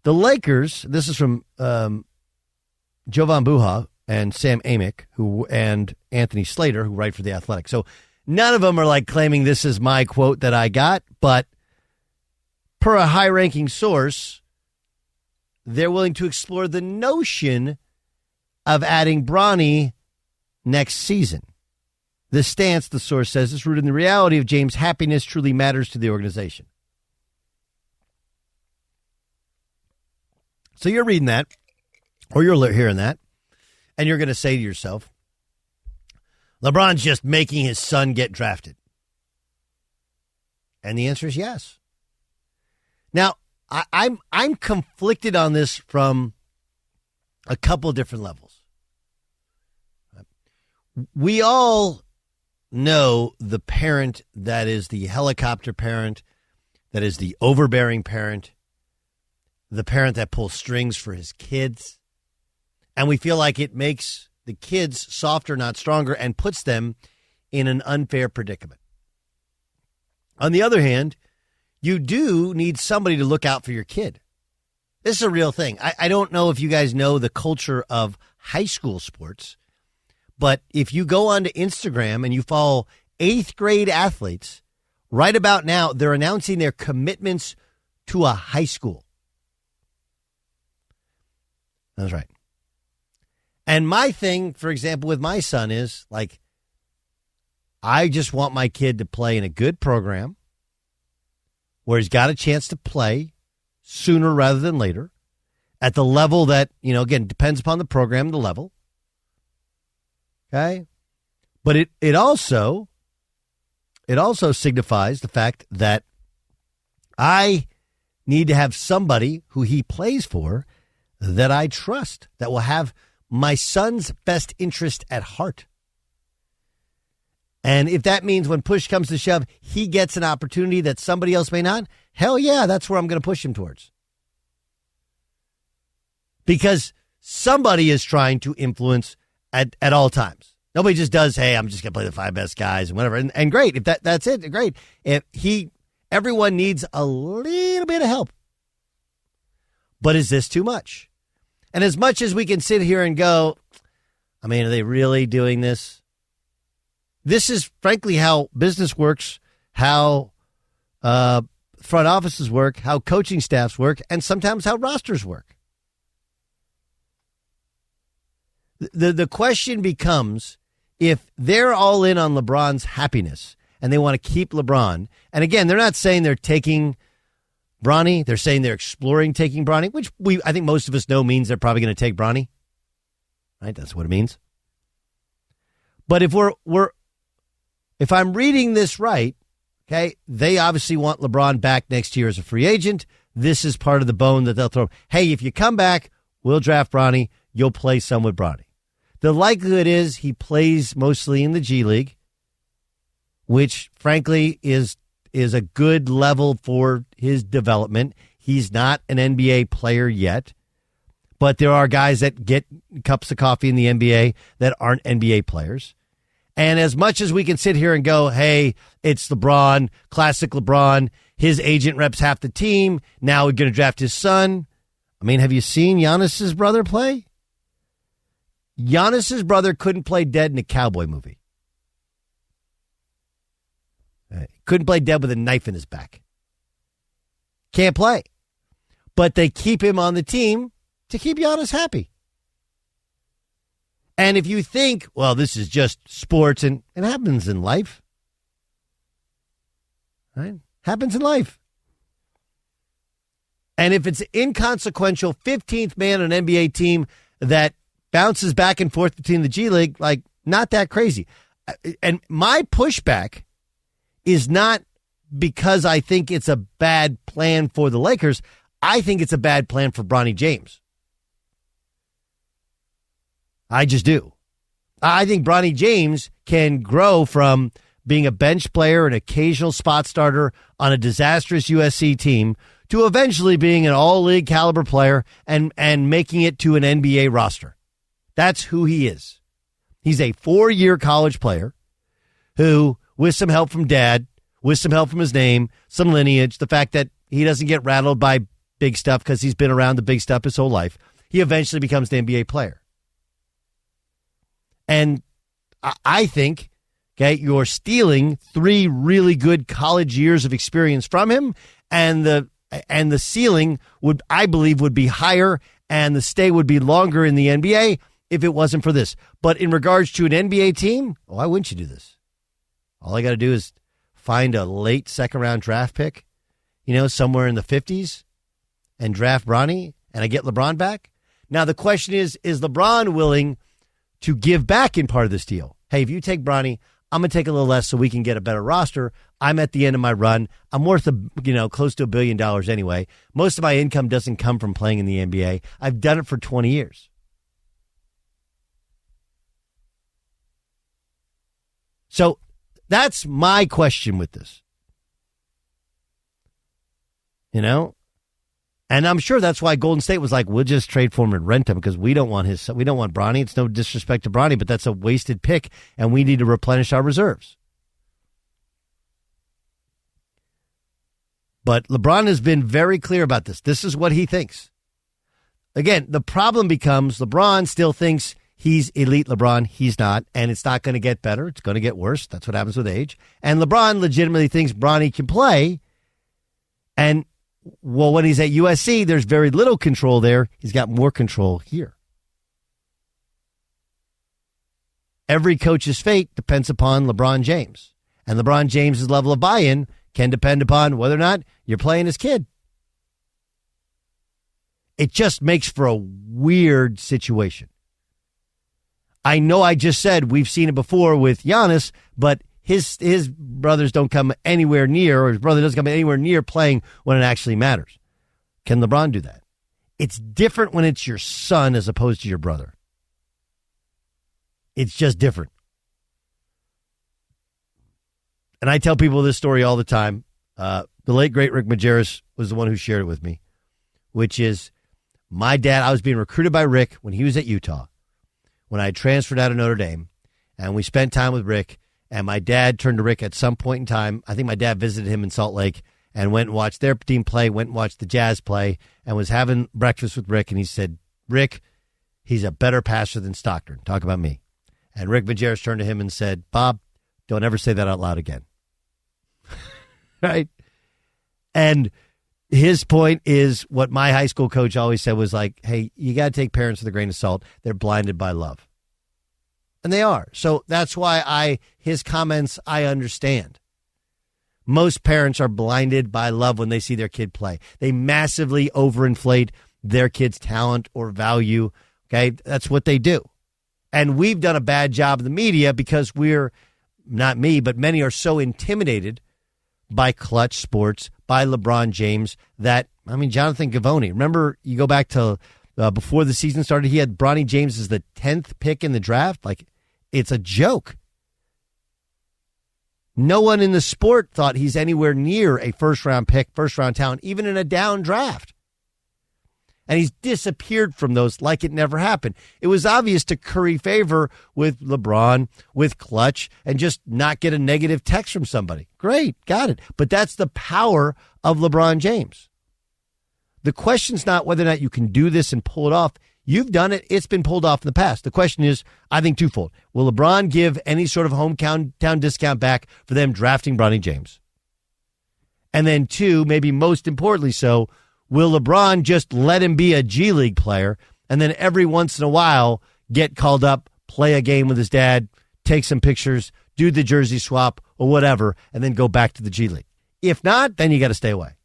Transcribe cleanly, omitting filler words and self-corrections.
The Lakers, this is from Jovan Buha and Sam Amick, and Anthony Slater, who write for The Athletic. So none of them are like claiming this is my quote that I got, but per a high-ranking source, they're willing to explore the notion of adding Bronny next season. The stance, the source says, is rooted in the reality of James' happiness truly matters to the organization. So you're reading that, or you're hearing that, and you're going to say to yourself, LeBron's just making his son get drafted. And the answer is yes. Now, I'm conflicted on this from a couple different levels. We all know the parent that is the helicopter parent, that is the overbearing parent, the parent that pulls strings for his kids. And we feel like it makes the kids softer, not stronger, and puts them in an unfair predicament. On the other hand, you do need somebody to look out for your kid. This is a real thing. I don't know if you guys know the culture of high school sports, but if you go onto Instagram and you follow 8th grade athletes, right about now, they're announcing their commitments to a high school. That's right. And my thing, for example, with my son is like, I just want my kid to play in a good program where he's got a chance to play sooner rather than later at the level that, again, depends upon the program, the level. Okay. But it also signifies the fact that I need to have somebody who he plays for that I trust, that will have my son's best interest at heart. And if that means when push comes to shove, he gets an opportunity that somebody else may not, hell yeah, that's where I'm going to push him towards. Because somebody is trying to influence at all times. Nobody just does, hey, I'm just going to play the 5 best guys and whatever. And great, if that's it, great. Everyone needs a little bit of help. But is this too much? And as much as we can sit here and go, I mean, are they really doing this? This is, frankly, how business works, how front offices work, how coaching staffs work, and sometimes how rosters work. The question becomes, if they're all in on LeBron's happiness and they want to keep LeBron, and again, they're not saying they're taking Bronny, they're saying they're exploring taking Bronny, which I think most of us know means they're probably going to take Bronny. Right? That's what it means. But if I'm reading this right, okay, they obviously want LeBron back next year as a free agent. This is part of the bone that they'll throw. Hey, if you come back, we'll draft Bronny. You'll play some with Bronny. The likelihood is he plays mostly in the G League, which, frankly, is a good level for his development. He's not an NBA player yet, but there are guys that get cups of coffee in the NBA that aren't NBA players. And as much as we can sit here and go, hey, it's LeBron, classic LeBron, his agent reps half the team, now we're going to draft his son. I mean, have you seen Giannis's brother play? Giannis's brother couldn't play dead in a cowboy movie. Couldn't play dead with a knife in his back. Can't play. But they keep him on the team to keep Giannis happy. And if you think, well, this is just sports, and it happens in life. Right? Happens in life. And if it's inconsequential 15th man on an NBA team that bounces back and forth between the G League, like, not that crazy. And my pushback is not because I think it's a bad plan for the Lakers. I think it's a bad plan for Bronny James. I just do. I think Bronny James can grow from being a bench player, an occasional spot starter on a disastrous USC team, to eventually being an all-league caliber player and making it to an NBA roster. That's who he is. He's a 4-year college player who, with some help from dad, with some help from his name, some lineage, the fact that he doesn't get rattled by big stuff because he's been around the big stuff his whole life. He eventually becomes the NBA player. And I think, okay, you're stealing 3 really good college years of experience from him, and the ceiling I believe would be higher, and the stay would be longer in the NBA if it wasn't for this. But in regards to an NBA team, why wouldn't you do this? All I got to do is find a late second-round draft pick, somewhere in the 50s, and draft Bronny, and I get LeBron back. Now, the question is LeBron willing to give back in part of this deal? Hey, if you take Bronny, I'm going to take a little less so we can get a better roster. I'm at the end of my run. I'm worth close to $1 billion anyway. Most of my income doesn't come from playing in the NBA. I've done it for 20 years. So that's my question with this. And I'm sure that's why Golden State was like, we'll just trade for him and rent him because we don't want Bronny. It's no disrespect to Bronny, but that's a wasted pick, and we need to replenish our reserves. But LeBron has been very clear about this. This is what he thinks. Again, the problem becomes LeBron still thinks he's elite LeBron. He's not, and it's not going to get better. It's going to get worse. That's what happens with age. And LeBron legitimately thinks Bronny can play, and well, when he's at USC, there's very little control there. He's got more control here. Every coach's fate depends upon LeBron James. And LeBron James' level of buy-in can depend upon whether or not you're playing his kid. It just makes for a weird situation. I know I just said we've seen it before with Giannis, but his brothers don't come anywhere near, or his brother doesn't come anywhere near playing when it actually matters. Can LeBron do that? It's different when it's your son as opposed to your brother. It's just different. And I tell people this story all the time. The late, great Rick Majerus was the one who shared it with me, which is my dad. I was being recruited by Rick when he was at Utah, when I had transferred out of Notre Dame, and we spent time with Rick. And my dad turned to Rick at some point in time. I think my dad visited him in Salt Lake and went and watched their team play, went and watched the Jazz play, and was having breakfast with Rick. And he said, Rick, he's a better passer than Stockton. Talk about me. And Rick Majerus turned to him and said, Bob, don't ever say that out loud again. Right? And his point is what my high school coach always said was like, hey, you got to take parents with a grain of salt. They're blinded by love. And they are. So that's why his comments, I understand. Most parents are blinded by love when they see their kid play. They massively overinflate their kid's talent or value. Okay, that's what they do. And we've done a bad job of the media because we're, not me, but many are so intimidated by clutch sports, by LeBron James, that, Jonathan Givony, remember you go back to before the season started, he had Bronny James as the 10th pick in the draft. Like, it's a joke. No one in the sport thought he's anywhere near a first-round pick, first-round talent, even in a down draft. And he's disappeared from those like it never happened. It was obvious to curry favor with LeBron, with Clutch, and just not get a negative text from somebody. Great, got it. But that's the power of LeBron James. The question's not whether or not you can do this and pull it off. You've done it. It's been pulled off in the past. The question is, I think, twofold. Will LeBron give any sort of hometown discount back for them drafting Bronny James? And then two, maybe most importantly so, will LeBron just let him be a G League player and then every once in a while get called up, play a game with his dad, take some pictures, do the jersey swap or whatever, and then go back to the G League? If not, then you got to stay away.